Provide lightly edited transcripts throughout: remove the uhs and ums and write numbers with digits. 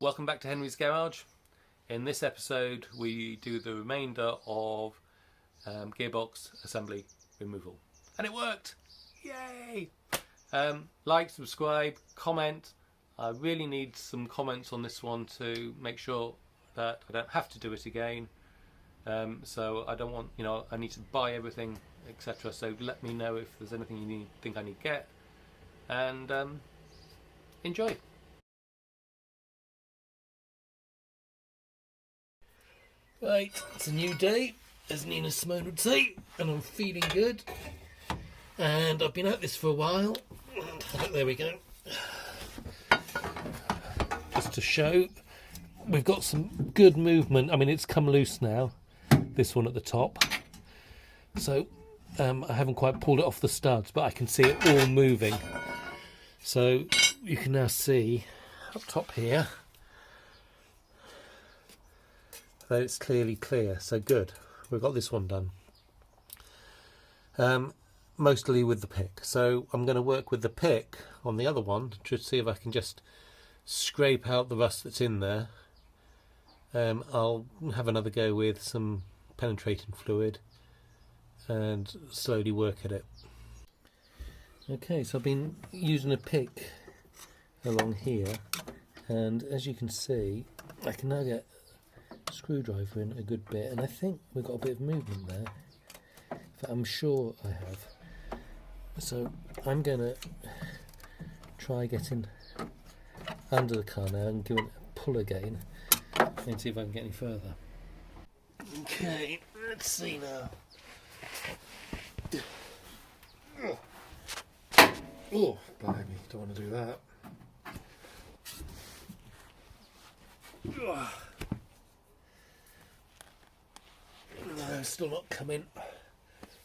Welcome back to Henry's Garage. In this episode we do the remainder of gearbox assembly removal. And it worked! Yay! Like, subscribe, comment. I really need some comments on this one to make sure that I don't have to do it again. So I don't want, I need to buy everything, etc. So let me know if there's anything you think I need to get. And enjoy. Right, it's a new day, as Nina Simone would say, and I'm feeling good. And I've been at this for a while. There we go. Just to show, we've got some good movement. I mean, it's come loose now, this one at the top. So I haven't quite pulled it off the studs, but I can see it all moving. So you can now see up top here that it's clearly clear. So good, we've got this one done. Mostly with the pick. So I'm going to work with the pick on the other one to see if I can just scrape out the rust that's in there. I'll have another go with some penetrating fluid and slowly work at it. Okay, so I've been using a pick along here, and as you can see I can now get a screwdriver in a good bit, and I think we've got a bit of movement there. In fact, I'm sure I have. So I'm going to try getting under the car now and giving it a pull again and see if I can get any further. Okay, let's see now. Oh, blimey, don't want to do that. No, still not coming.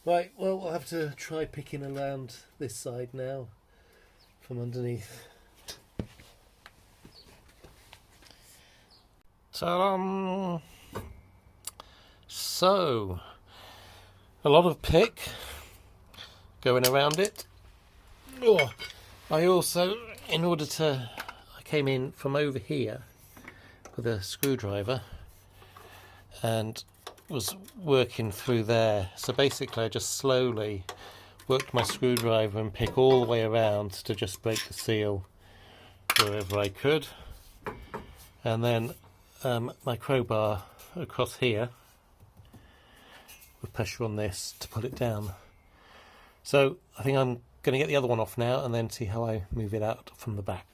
Right, well, we'll have to try picking around this side now from underneath. Ta-da! So, a lot of pick going around it. Oh, I also, I came in from over here with a screwdriver and was working through there. So basically I just slowly worked my screwdriver and pick all the way around to just break the seal wherever I could. And then my crowbar across here with pressure on this to pull it down. So I think I'm going to get the other one off now and then see how I move it out from the back.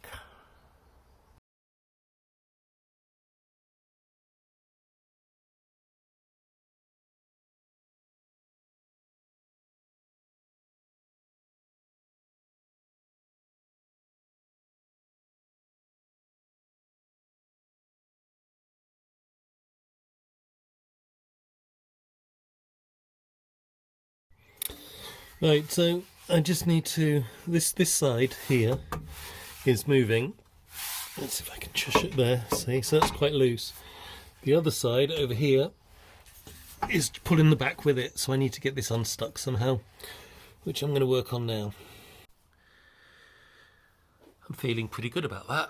Right, so I just need to, this side here is moving. Let's see if I can shush it there, see, so that's quite loose. The other side over here is pulling the back with it, so I need to get this unstuck somehow, which I'm going to work on now. I'm feeling pretty good about that.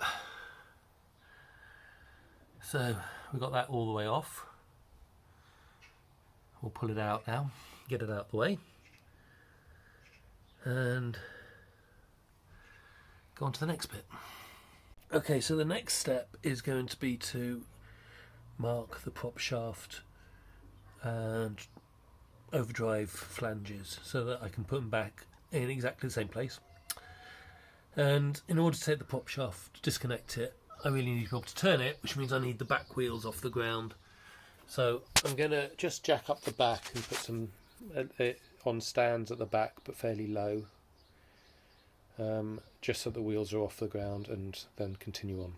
So we've got that all the way off. We'll pull it out now, get it out the way. And go on to the next bit. Okay, so the next step is going to be to mark the prop shaft and overdrive flanges so that I can put them back in exactly the same place. And in order to take the prop shaft, disconnect it, I really need to be able to turn it, which means I need the back wheels off the ground. So I'm going to just jack up the back and put some on stands at the back, but fairly low, just so the wheels are off the ground, and then continue on.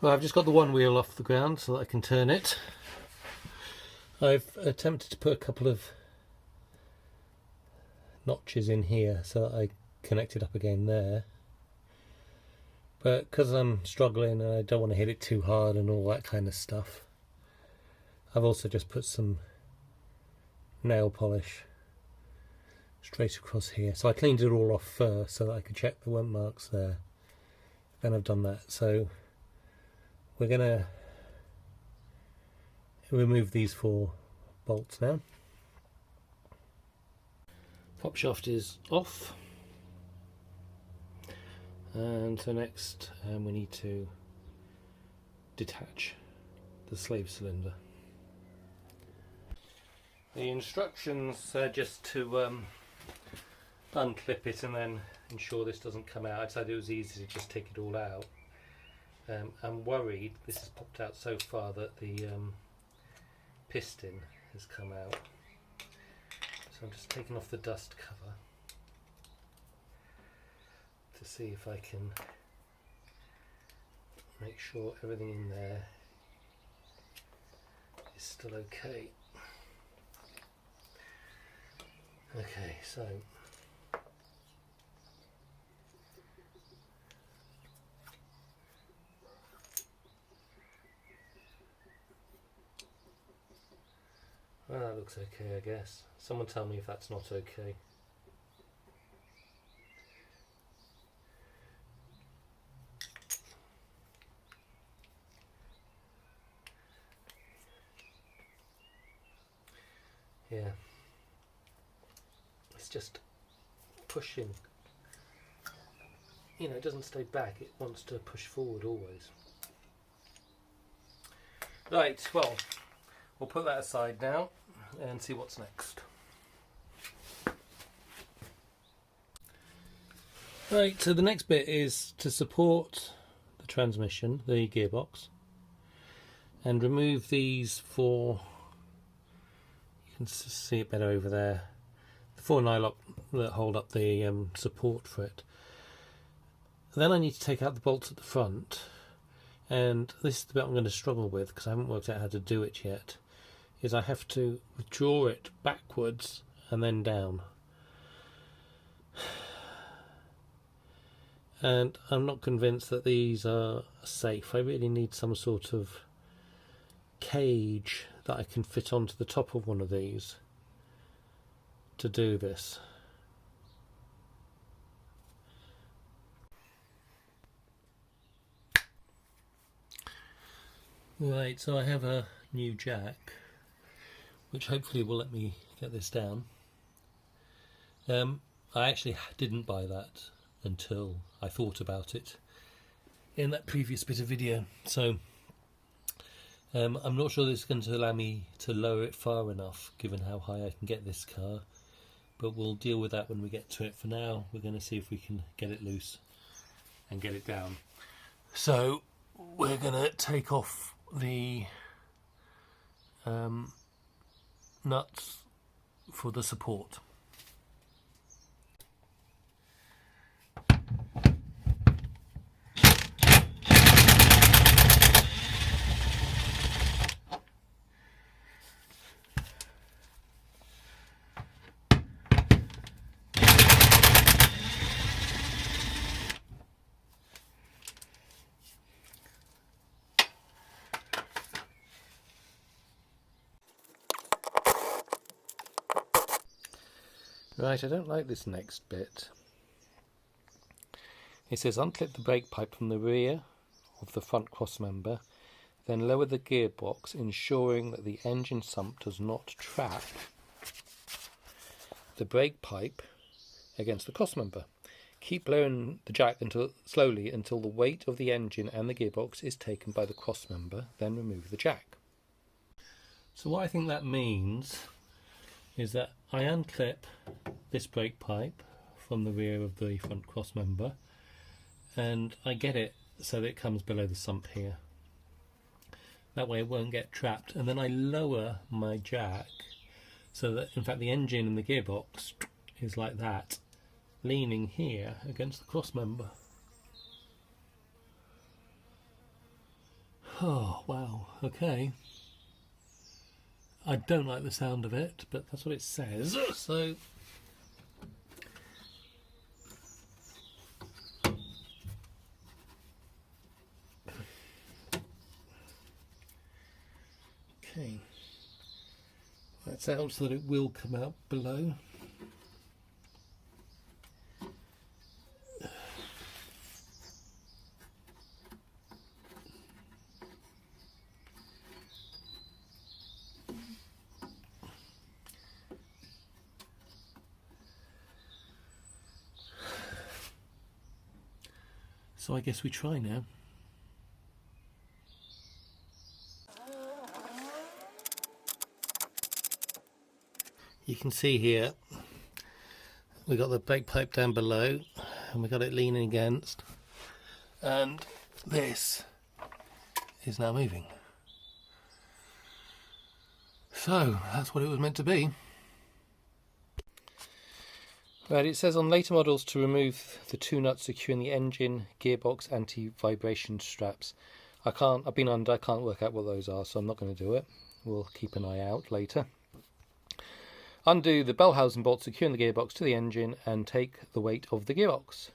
Well, I've just got the one wheel off the ground so that I can turn it. I've attempted to put a couple of notches in here so that I connect it up again there, but because I'm struggling and I don't want to hit it too hard and all that kind of stuff, I've also just put some nail polish straight across here. So I cleaned it all off first so that I could check there weren't marks there. Then I've done that. So we're going to remove these 4 bolts now. Pop shaft is off, and so next we need to detach the slave cylinder. The instructions are just to unclip it and then ensure this doesn't come out. I decided it was easy to just take it all out. I'm worried this has popped out so far that the piston has come out. So I'm just taking off the dust cover to see if I can make sure everything in there is still okay. Okay, so well, that looks okay, I guess. Someone tell me if that's not okay. Yeah. It's just pushing. You know, it doesn't stay back, it wants to push forward always. Right, well, we'll put that aside now and see what's next. Right, so the next bit is to support the transmission, the gearbox, and remove these 4, you can see it better over there, the 4 nylock that hold up the support for it. Then I need to take out the bolts at the front, and this is the bit I'm going to struggle with because I haven't worked out how to do it yet, is I have to withdraw it backwards and then down. And I'm not convinced that these are safe. I really need some sort of cage that I can fit onto the top of one of these to do this. Right, so I have a new jack which hopefully will let me get this down. I actually didn't buy that until I thought about it in that previous bit of video, so I'm not sure this is going to allow me to lower it far enough given how high I can get this car, but we'll deal with that when we get to it. For now we're going to see if we can get it loose and get it down. So we're going to take off the nuts for the support. Right, I don't like this next bit. It says unclip the brake pipe from the rear of the front crossmember, then lower the gearbox, ensuring that the engine sump does not trap the brake pipe against the crossmember. Keep lowering the jack slowly until the weight of the engine and the gearbox is taken by the crossmember, then remove the jack. So what I think that means is that I unclip this brake pipe from the rear of the front crossmember and I get it so that it comes below the sump here. That way it won't get trapped, and then I lower my jack so that in fact the engine and the gearbox is like that, leaning here against the crossmember. Oh wow, okay. I don't like the sound of it, but that's what it says, so okay. That's out so that it will come out below. So I guess we try now. You can see here we got the brake pipe down below and we got it leaning against, and this is now moving. So that's what it was meant to be. Right, it says on later models to remove the two nuts securing the engine, gearbox, anti-vibration straps. I've been under, I can't work out what those are, so I'm not going to do it. We'll keep an eye out later. Undo the bell housing bolt securing the gearbox to the engine and take the weight of the gearbox.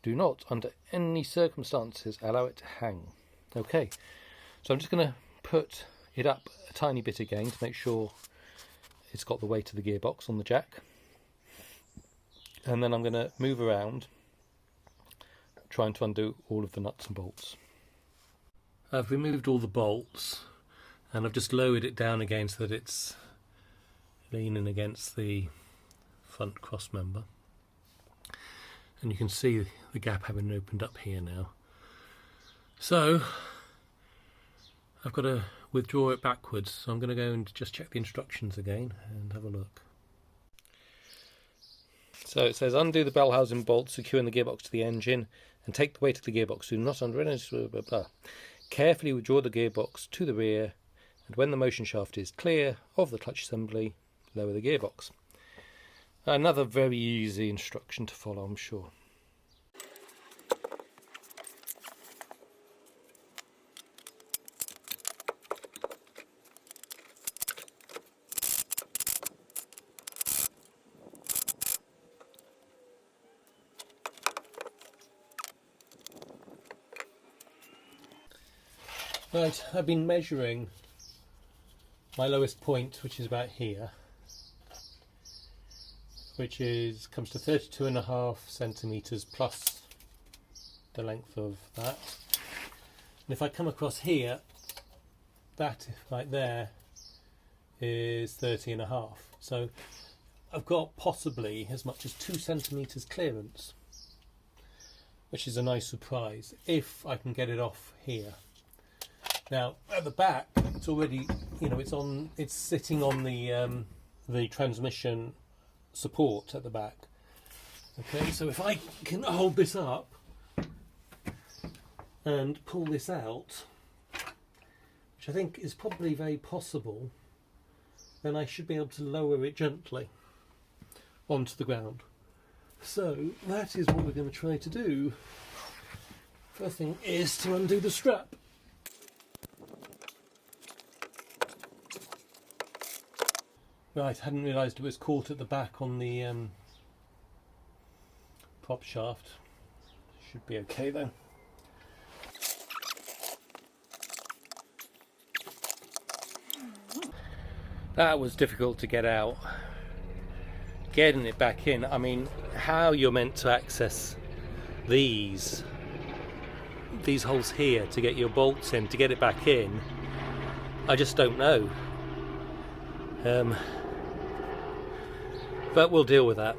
Do not, under any circumstances, allow it to hang. Okay, so I'm just going to put it up a tiny bit again to make sure it's got the weight of the gearbox on the jack. And then I'm going to move around, trying to undo all of the nuts and bolts. I've removed all the bolts and I've just lowered it down again so that it's leaning against the front cross member. And you can see the gap having opened up here now. So I've got to withdraw it backwards, so I'm going to go and just check the instructions again and have a look. So it says undo the bell housing bolt securing the gearbox to the engine and take the weight of the gearbox. Do not under any blah, blah. Carefully withdraw the gearbox to the rear, and when the motion shaft is clear of the clutch assembly, lower the gearbox. Another very easy instruction to follow, I'm sure. Right, I've been measuring my lowest point, which is about here, which comes to 32.5 centimetres plus the length of that. And if I come across here, that right there is 30.5. So I've got possibly as much as 2 centimetres clearance, which is a nice surprise if I can get it off here. Now at the back, it's already, it's sitting on the transmission support at the back. Okay, so if I can hold this up and pull this out, which I think is probably very possible, then I should be able to lower it gently onto the ground. So that is what we're going to try to do. First thing is to undo the strap. Right, I hadn't realised it was caught at the back on the prop shaft. Should be okay though. That was difficult to get out. Getting it back in, I mean, how you're meant to access these holes here to get your bolts in, to get it back in, I just don't know. But we'll deal with that.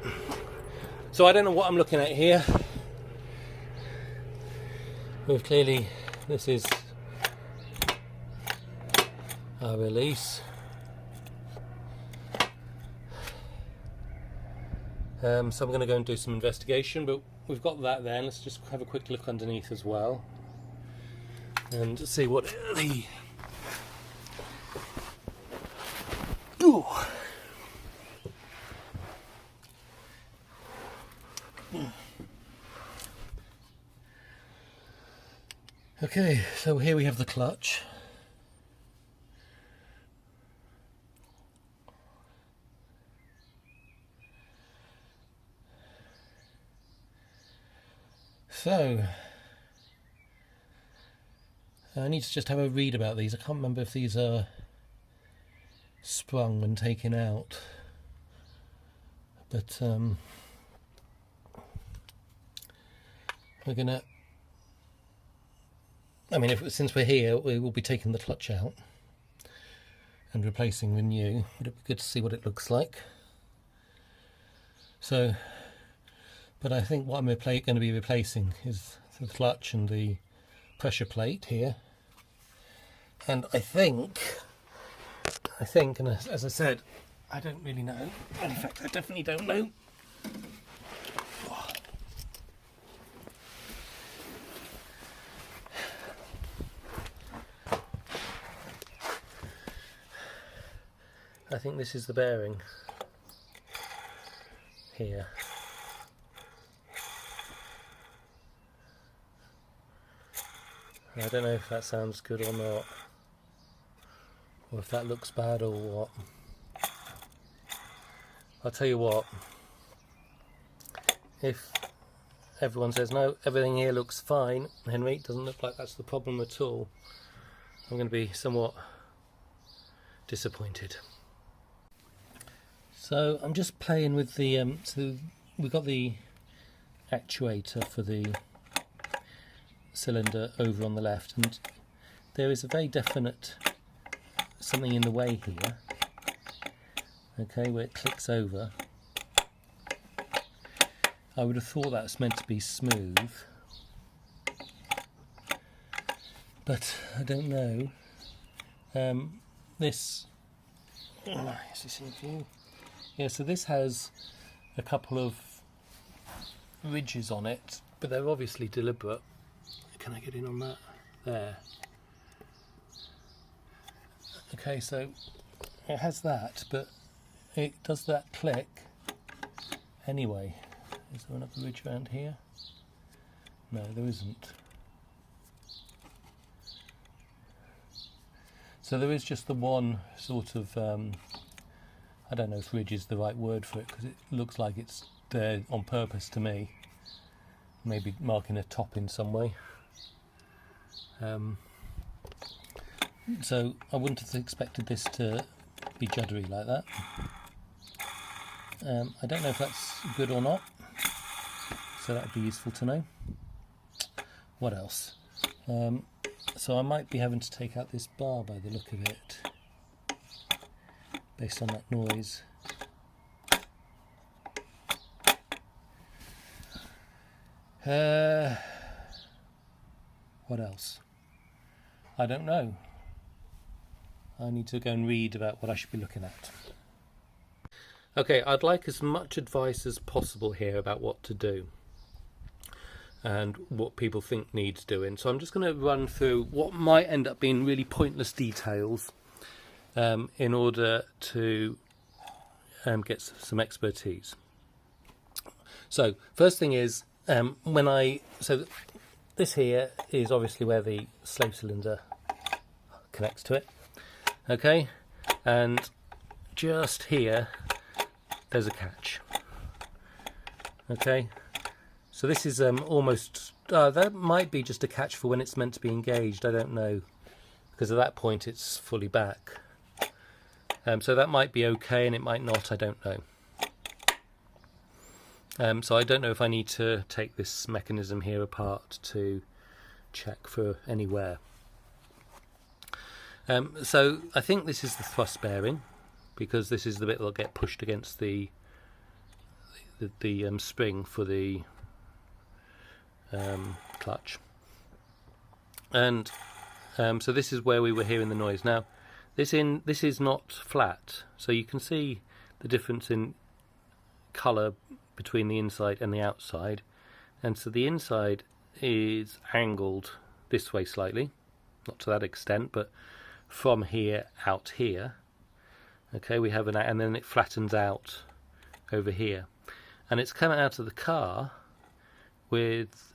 So I don't know what I'm looking at here. Well, clearly this is our release. So I'm going to go and do some investigation, but we've got that there. Let's just have a quick look underneath as well and see what the... Ooh. Okay, so here we have the clutch. So I need to just have a read about these. I can't remember if these are sprung and taken out, but we're gonna, I mean, since we're here, we will be taking the clutch out and replacing the new, but it'd be good to see what it looks like. So But I think what I'm going to be replacing is the clutch and the pressure plate here. And I think, and as I said, I don't really know. In fact, I definitely don't know. I think this is the bearing here. I don't know if that sounds good or not, or if that looks bad or what. I'll tell you what, if everyone says no, everything here looks fine, Henry, it doesn't look like that's the problem at all, I'm going to be somewhat disappointed. So I'm just playing with the, so we've got the actuator for the cylinder over on the left, and there is a very definite something in the way here, okay, where it clicks over. I would have thought that's meant to be smooth, but I don't know. Is this in view? Yeah, so this has a couple of ridges on it, but they're obviously deliberate. Can I get in on that? There. Okay, so it has that, but it does that click anyway. Is there another ridge around here? No, there isn't. So there is just the one sort of, I don't know if ridge is the right word for it, because it looks like it's there on purpose to me. Maybe marking a top in some way. So I wouldn't have expected this to be juddery like that. I don't know if that's good or not, so that would be useful to know. What else? So I might be having to take out this bar by the look of it, based on that noise. What else? I don't know. I need to go and read about what I should be looking at. Okay, I'd like as much advice as possible here about what to do and what people think needs doing. So I'm just going to run through what might end up being really pointless details in order to get some expertise. So first thing is, so this here is obviously where the slave cylinder connects to it, okay, and just here there's a catch, okay. So this is almost, that might be just a catch for when it's meant to be engaged, I don't know, because at that point it's fully back. So that might be okay and it might not, I don't know. So I don't know if I need to take this mechanism here apart to check for any wear. So I think this is the thrust bearing, because this is the bit that'll get pushed against the spring for the clutch. And so this is where we were hearing the noise. Now this is not flat, so you can see the difference in colour between the inside and the outside, and so the inside is angled this way slightly, not to that extent, but from here out here, okay, we have and then it flattens out over here, and it's coming out of the car with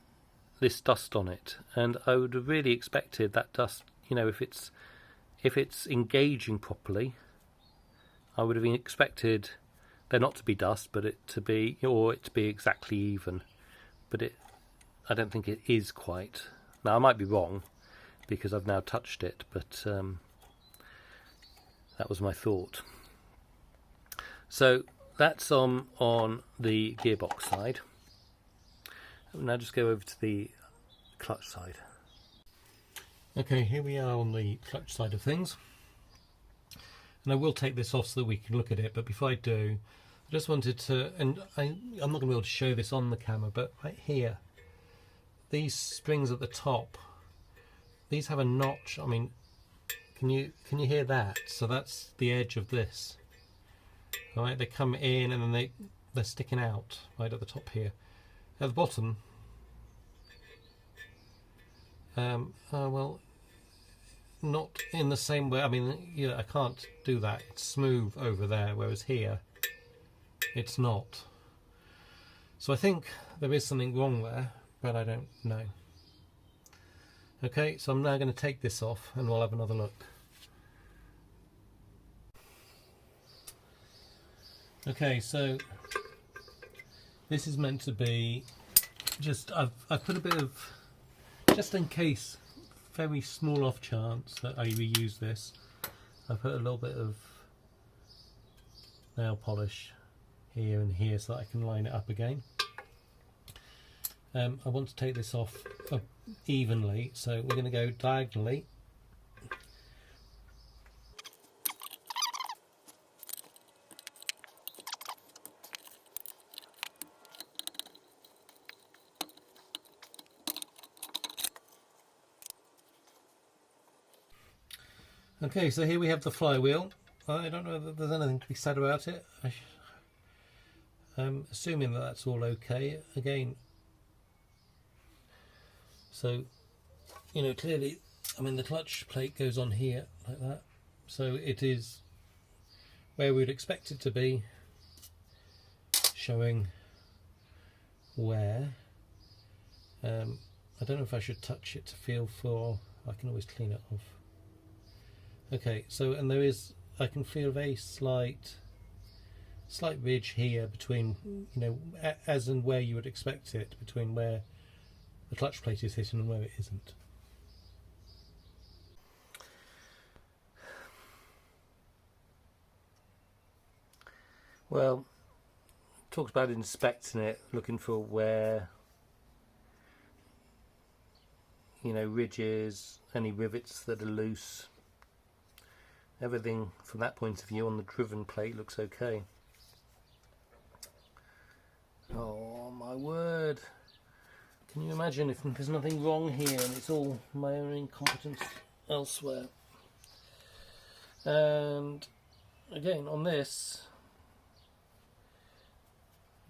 this dust on it, and I would have really expected that dust, you know, if it's engaging properly, I would have expected there not to be dust, but it to be exactly even. But I don't think it is quite. Now I might be wrong because I've now touched it, but that was my thought. So that's on the gearbox side. I'll now just go over to the clutch side. Okay, here we are on the clutch side of things. And I will take this off so that we can look at it, but before I do, I just wanted to, and I'm not going to be able to show this on the camera, but right here, these springs at the top, these have a notch. I mean, can you hear that? So that's the edge of this. All right, they come in and then they're sticking out right at the top here. At the bottom, well, not in the same way. I mean, you know, I can't do that. It's smooth over there, whereas here, it's not. So I think there is something wrong there, but I don't know. Okay, so I'm now going to take this off and we'll have another look. Okay, so this is meant to be just, I've put a bit of, just in case, very small off chance that I reuse this, I put a little bit of nail polish here and here so that I can line it up again. I want to take this off evenly, so we're going to go diagonally. Okay, so here we have the flywheel. I don't know that there's anything to be said about it. I'm assuming that that's all okay. Again, so, you know, clearly, I mean, the clutch plate goes on here like that. So it is where we'd expect it to be, showing wear. I don't know if I should touch it to feel for, I can always clean it off. Okay, so, and there is, I can feel a very slight ridge here between, you know, as and where you would expect it, between where the clutch plate is hitting and where it isn't. Well, talked about inspecting it, looking for where, you know, ridges, any rivets that are loose. Everything from that point of view on the driven plate looks okay. Oh my word. Can you imagine if there's nothing wrong here and it's all my own incompetence elsewhere? And again, on this,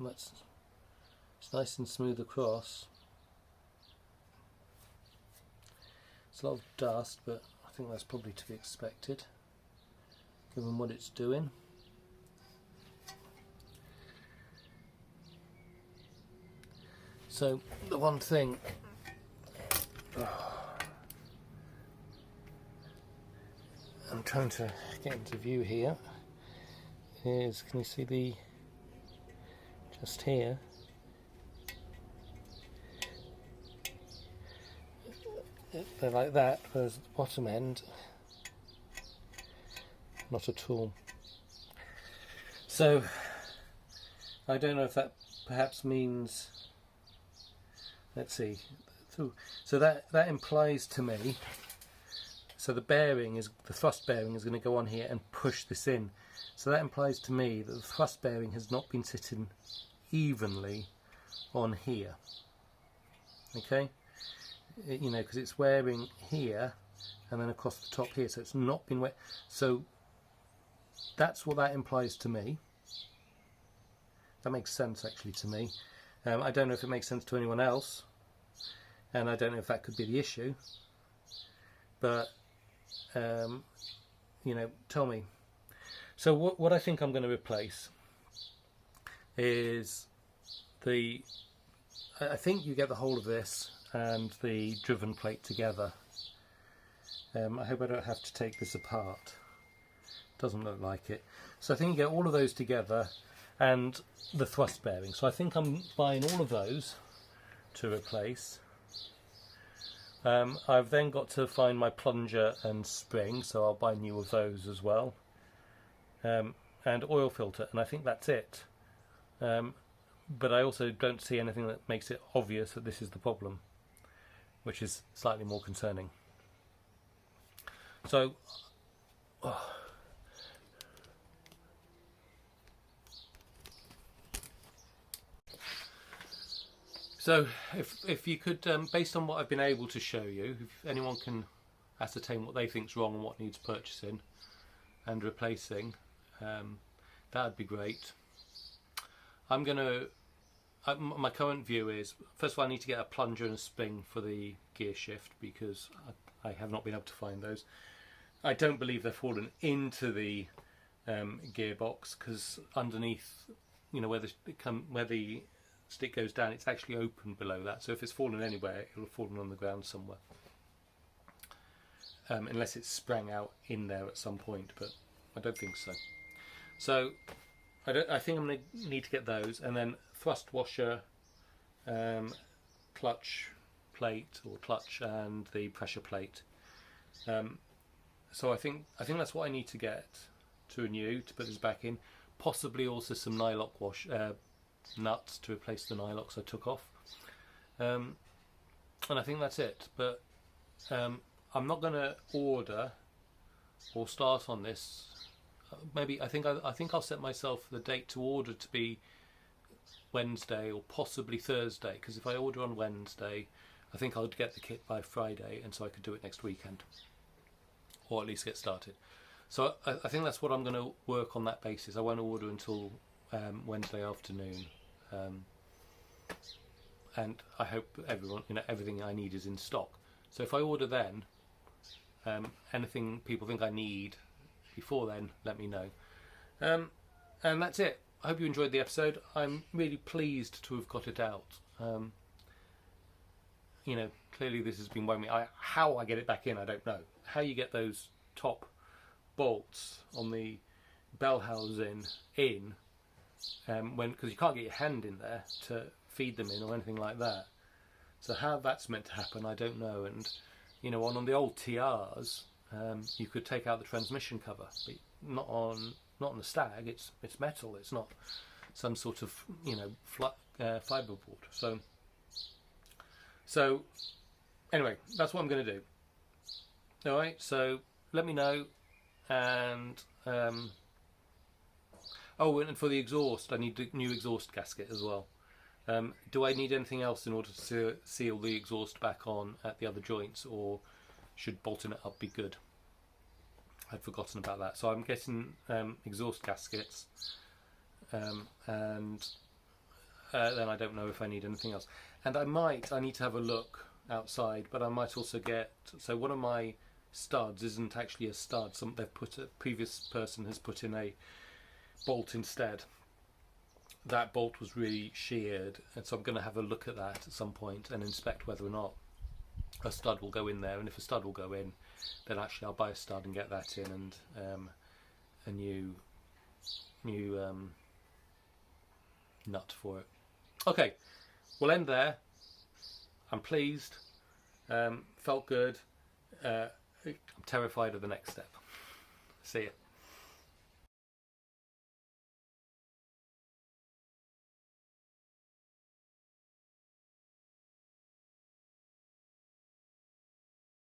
it's nice and smooth across. It's a lot of dust, but I think that's probably to be expected, given what it's doing. So the one thing I'm trying to get into view here is, can you see the, just here, they're like that, whereas at the bottom end, not at all. So I don't know if that perhaps means, let's see, so that implies to me, so the bearing is, the thrust bearing is going to go on here and push this in. So that implies to me that the thrust bearing has not been sitting evenly on here. Okay, you know, because it's wearing here and then across the top here, so it's not been wet. So that's what that implies to me. That makes sense actually to me. I don't know if it makes sense to anyone else, and I don't know if that could be the issue, but you know, tell me. So what I think I'm going to replace is I think you get the whole of this and the driven plate together. I hope I don't have to take this apart. Doesn't look like it. So I think you get all of those together and the thrust bearing. So I think I'm buying all of those to replace. I've then got to find my plunger and spring, so I'll buy new of those as well. And oil filter, and I think that's it. But I also don't see anything that makes it obvious that this is the problem, which is slightly more concerning. So So if you could, based on what I've been able to show you, if anyone can ascertain what they think's wrong and what needs purchasing and replacing, that'd be great. My current view is, first of all, I need to get a plunger and a spring for the gear shift because I have not been able to find those. I don't believe they've fallen into the gearbox, because underneath, where the stick goes down, it's actually open below that. So if it's fallen anywhere, it'll have fallen on the ground somewhere. Unless it's sprang out in there at some point, but I don't think so. So I think I'm going to need to get those, and then thrust washer, clutch plate or clutch, and the pressure plate. So I think that's what I need to get to renew to put this back in. Possibly also some nylock nuts to replace the nylocks I took off. And I think that's it. But I'm not going to order or start on this. Maybe I think I'll set myself the date to order to be Wednesday or possibly Thursday, because if I order on Wednesday, I think I'll get the kit by Friday, and so I could do it next weekend, or at least get started. So I think that's what I'm going to work on that basis. I won't order until Wednesday afternoon, and I hope everything I need is in stock. So if I order then, anything people think I need before then, let me know. And that's it. I hope you enjoyed the episode. I'm really pleased to have got it out. Clearly this has been worrying me. How I get it back in, I don't know. How you get those top bolts on the bell housing in, because you can't get your hand in there to feed them in or anything like that. So how that's meant to happen, I don't know. And on the old TRs, you could take out the transmission cover, but not on the Stag. It's metal. It's not some sort of fibre board. So anyway, that's what I'm going to do. All right. So let me know. And and for the exhaust, I need a new exhaust gasket as well. Do I need anything else in order to seal the exhaust back on at the other joints, or should bolting it up be good? I'd forgotten about that. So I'm getting exhaust gaskets, and then I don't know if I need anything else. And I need to have a look outside, but I might also get, so one of my studs isn't actually a stud. A previous person has put in a bolt instead. That bolt was really sheared, and so I'm going to have a look at that at some point and inspect whether or not a stud will go in there. And if a stud will go in, then actually I'll buy a stud and get that in, and a new nut for it. Okay, we'll end there. I'm pleased. Felt good. I'm terrified of the next step. See ya.